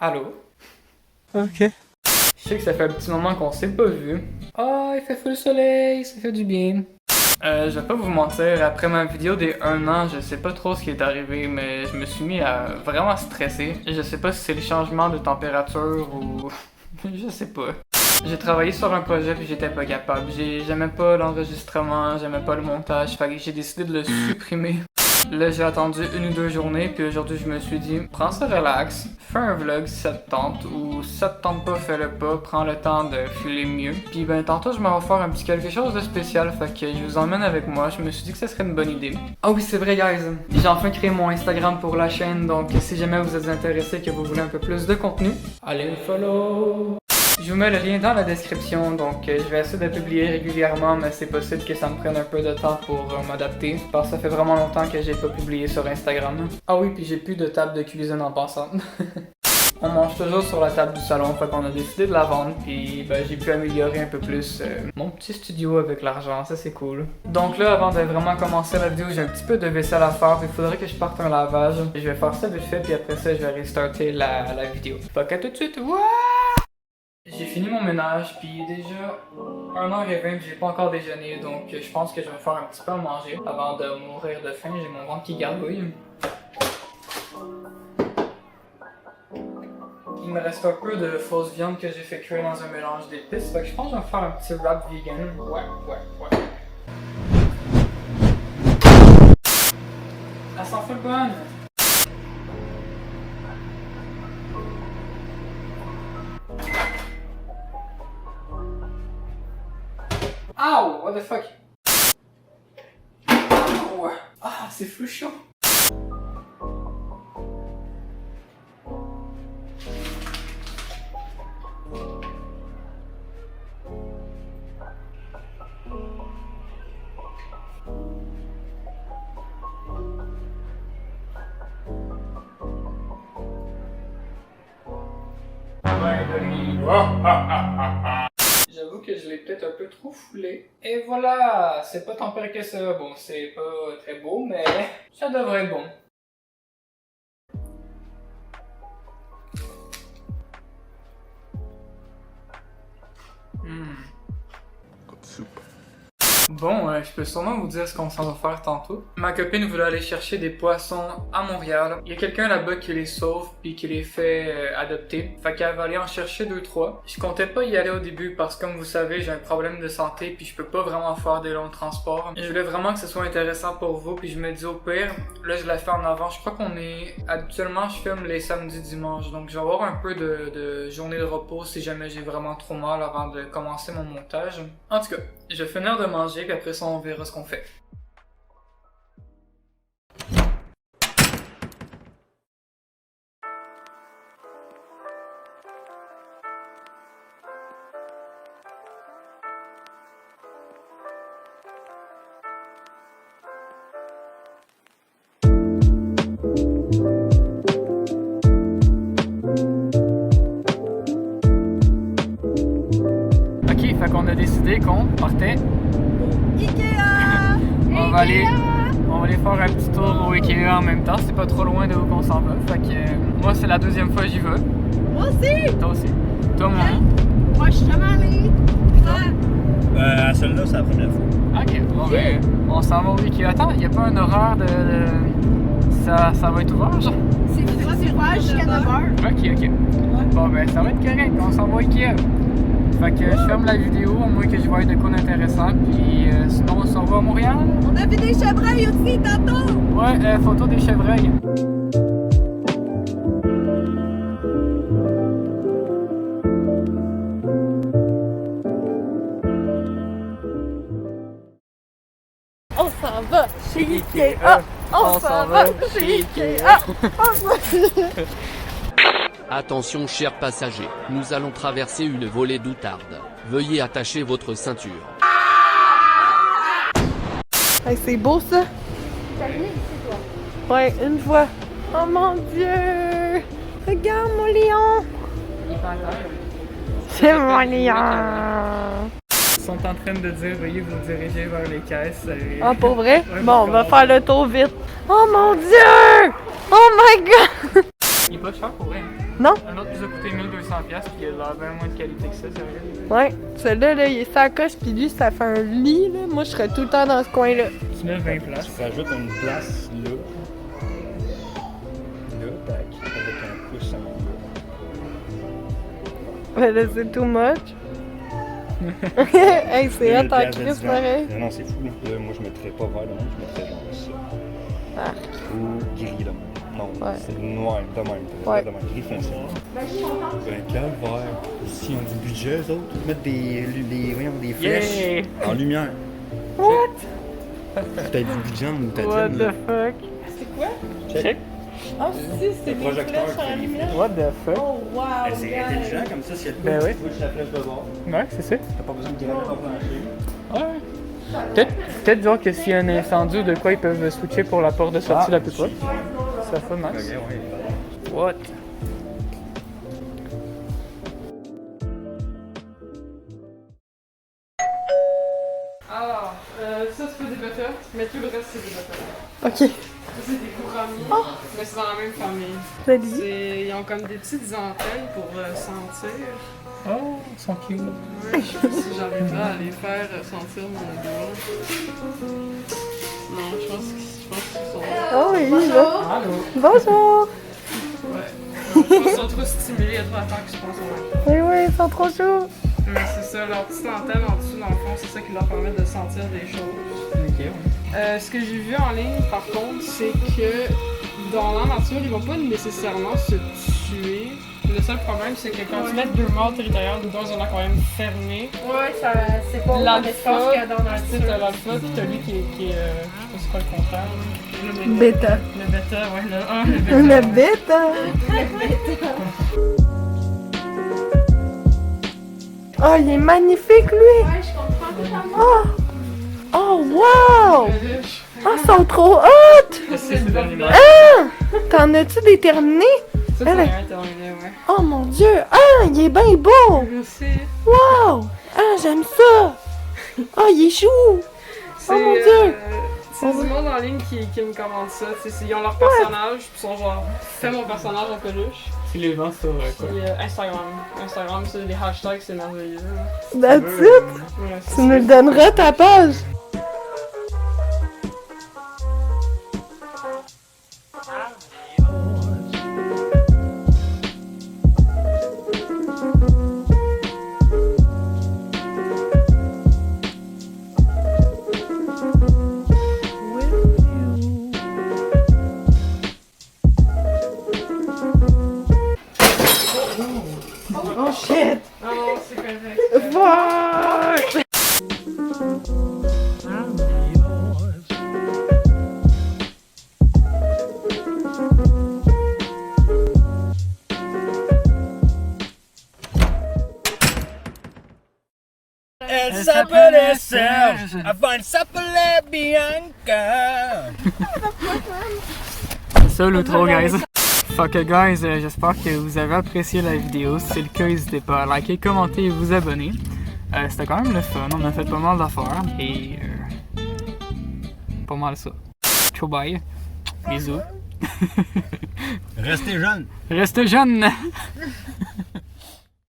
Allô? Ok. Je sais que ça fait un petit moment qu'on s'est pas vu. Ah, il fait full soleil, ça fait du bien. Je vais pas vous mentir, après ma vidéo des 1 an, je sais pas trop ce qui est arrivé, mais je me suis mis à vraiment stresser. Je sais pas si c'est le changement de température ou... je sais pas. J'ai travaillé sur un projet puis j'étais pas capable. J'aimais pas l'enregistrement, j'aimais pas le montage, fait que j'ai décidé de le supprimer. Là, j'ai attendu 1 ou 2 journées, puis aujourd'hui, je me suis dit, prends ça relax, fais un vlog si ça te tente, ou si ça te tente pas, fais-le pas, prends le temps de filer mieux. Puis ben, tantôt, je m'en vais faire un petit quelque chose de spécial, fait que je vous emmène avec moi, je me suis dit que ça serait une bonne idée. Ah oui, c'est vrai, guys, j'ai enfin créé mon Instagram pour la chaîne, donc si jamais vous êtes intéressé, que vous voulez un peu plus de contenu, allez me follow! Je vous mets le lien dans la description, donc je vais essayer de publier régulièrement, mais c'est possible que ça me prenne un peu de temps pour m'adapter, parce que ça fait vraiment longtemps que j'ai pas publié sur Instagram. Ah oui, puis j'ai plus de table de cuisine en passant. On mange toujours sur la table du salon, fait qu'on a décidé de la vendre, puis ben, j'ai pu améliorer un peu plus mon petit studio avec l'argent, ça c'est cool. Donc là, avant de vraiment commencer la vidéo, j'ai un petit peu de vaisselle à faire, il faudrait que je parte un lavage. Je vais faire ça vite fait, puis après ça, je vais restarter la vidéo. Fait qu'à tout de suite, wouah! J'ai fini mon ménage, puis déjà 1h20 j'ai pas encore déjeuné, donc je pense que je vais me faire un petit peu à manger avant de mourir de faim. J'ai mon ventre qui gargouille. Il me reste un peu de fausse viande que j'ai fait cuire dans un mélange d'épices, fait que je pense que je vais me faire un petit wrap vegan. Ouais. Elle s'en fait bonne! Ow! What the fuck? Ow! Ah, c'est fou chaud! J'avoue que je l'ai peut-être un peu trop foulé. Et voilà, c'est pas tant pire que ça. Bon, c'est pas très beau, mais ça devrait être bon. Good soup. Bon, je peux sûrement vous dire ce qu'on s'en va faire tantôt. Ma copine voulait aller chercher des poissons à Montréal. Il y a quelqu'un là-bas qui les sauve puis qui les fait adopter. Fait qu'elle va aller en chercher 2-3. Je comptais pas y aller au début parce que comme vous savez, j'ai un problème de santé puis je peux pas vraiment faire des longs transports. Je voulais vraiment que ce soit intéressant pour vous puis je me dis au pire, là je la fais en avant. Je crois qu'on est... Habituellement, je filme les samedis dimanches. Donc je vais avoir un peu de journée de repos si jamais j'ai vraiment trop mal avant de commencer mon montage. En tout cas, je vais finir de manger puis après ça on verra ce qu'on fait. Ok, fait qu'on a décidé qu'on partait. Ikea! On va aller faire un petit tour au Ikea en même temps, c'est pas trop loin de où qu'on s'en va. Fait que moi c'est la deuxième fois que j'y vais. Moi aussi! Toi aussi. Toi mon nom? Moi je suis jamais allée. À celle-là, c'est la première fois. Ok, bon ben on s'en va au Ikea. Attends, y a pas un horaire de... Ça va être ouvert genre? C'est ouvert jusqu'à 9h. Ok. Bon ben ça va être correct, on s'en va au Ikea. Fait que je ferme la vidéo, au moins que je vois de quoi d'intéressant, puis sinon on s'en va à Montréal. On a vu des chevreuils aussi tantôt! Ouais, photo des chevreuils. On s'en va chez Ikea! On s'en va chez Ikea! Attention chers passagers, nous allons traverser une volée d'outarde. Veuillez attacher votre ceinture. Hey, c'est beau ça! Ouais, une fois. Oh mon Dieu! Regarde mon lion! C'est mon lion! Ils sont en train de dire veuillez vous diriger vers les caisses. Ah, pour vrai? Ouais, Bon, on va faire le tour vite. Oh mon Dieu! Oh my god! Il est pas cher pour vrai. Non? Un autre nous a coûté 1200$, puis il a l'air bien moins de qualité que ça, sérieux. Ouais. Celui-là, là, il est sa coche, puis lui, ça fait un lit, là. Moi, je serais tout le temps dans ce coin-là. Tu mets 20 places. Tu rajoutes une place là. Là, tac, avec un pouce en haut. Mais là, c'est too much. Hey, c'est hot en crise, pareil. Non, c'est fou. Là, moi, je mettrais pas vert de même, je mettrais genre ça. Ah. Ou gris de même. Non, Ouais. c'est noir de même. Ouais. De même. Gris foncé. Ben, calvaire. S'ils ont du budget, eux autres, ils mettent des flèches Yeah! en lumière. What? T'as du budget ou t'as What dit, the fuck? C'est quoi? Check. Ah, si, c'est Le des projecteur flèches qui en fait les lumière. What the fuck? Oh, wow, C'est guys. intelligent comme ça, s'il y a de quoi, Ben oui. tu switches la flèche de bord. Ouais, c'est ça. T'as pas besoin de graver ton plancher. Ouais. Peut-être genre que s'il y a un incendie ou de quoi, ils peuvent switcher pour la porte de sortie la plus proche. Ça fait max. Ok, ouais. What? Alors, ça c'est pas des butters, mais tout le reste c'est des butters. Ok. Ça c'est des gouramiers, mais c'est dans la même famille. Vas-y. Ils ont comme des petites antennes pour sentir. Oh, ils sont cute. Ouais, je sais pas si j'arriverai à les faire sentir mon doigt. Non, je pense qu'ils sont... Oh, oui, là. Allô? Bonjour. Ouais. Je pense qu'ils sont trop stimulés, il y a trop d'affaires qui se passent en même temps. Oui, ils sont trop chauds. Mais c'est ça, leur petite antenne en dessous dans le fond, c'est ça qui leur permet de sentir des choses. Ok, ouais. Ce que j'ai vu en ligne, par contre, c'est que dans la nature, ils vont pas nécessairement se tuer. Le seul problème, c'est que quand tu mets deux morts territoriales dans un aquarium fermé, Ouais, ça, c'est pas l'alpha, tu sais, t'as l'alpha, puis t'as lui qui est, je sais pas c'est quoi le contraire. Le Bêta. Le bêta, ouais, le 1, le bêta. Le bêta. Oh, il est magnifique, lui. Ouais, je comprends totalement. Oh, oh, wow. Ouais. Oh, ils sont trop hot. C'est le bon image. T'en as-tu déterminé? Ça, Elle c'est est- un terminé, ouais. Oh, mon Dieu. Ah, il est bien beau. Merci. Wow. Ah, j'aime ça. Oh, il est chou. C'est, mon Dieu. C'est du monde en ligne qui me commande ça. Ils ont leur personnage, puis ils sont genre, fais mon personnage en peluche. Tu les vends sur quoi? Puis Instagram. Instagram, c'est des hashtags, c'est merveilleux. That's it. Ouais, c'est Tu nous le donneras ta page. Oh shit! Ah non, c'est correct. Fuck! Elle s'appelait Serge, avant elle s'appelait Bianca. Ça l'outro, guys. Fuck guys, j'espère que vous avez apprécié la vidéo. Si c'est le cas, n'hésitez pas à liker, commenter et vous abonner. C'était quand même le fun, on a fait pas mal d'affaires et pas mal ça. Ciao bye, bisous. Restez jeune. Restez jeunes!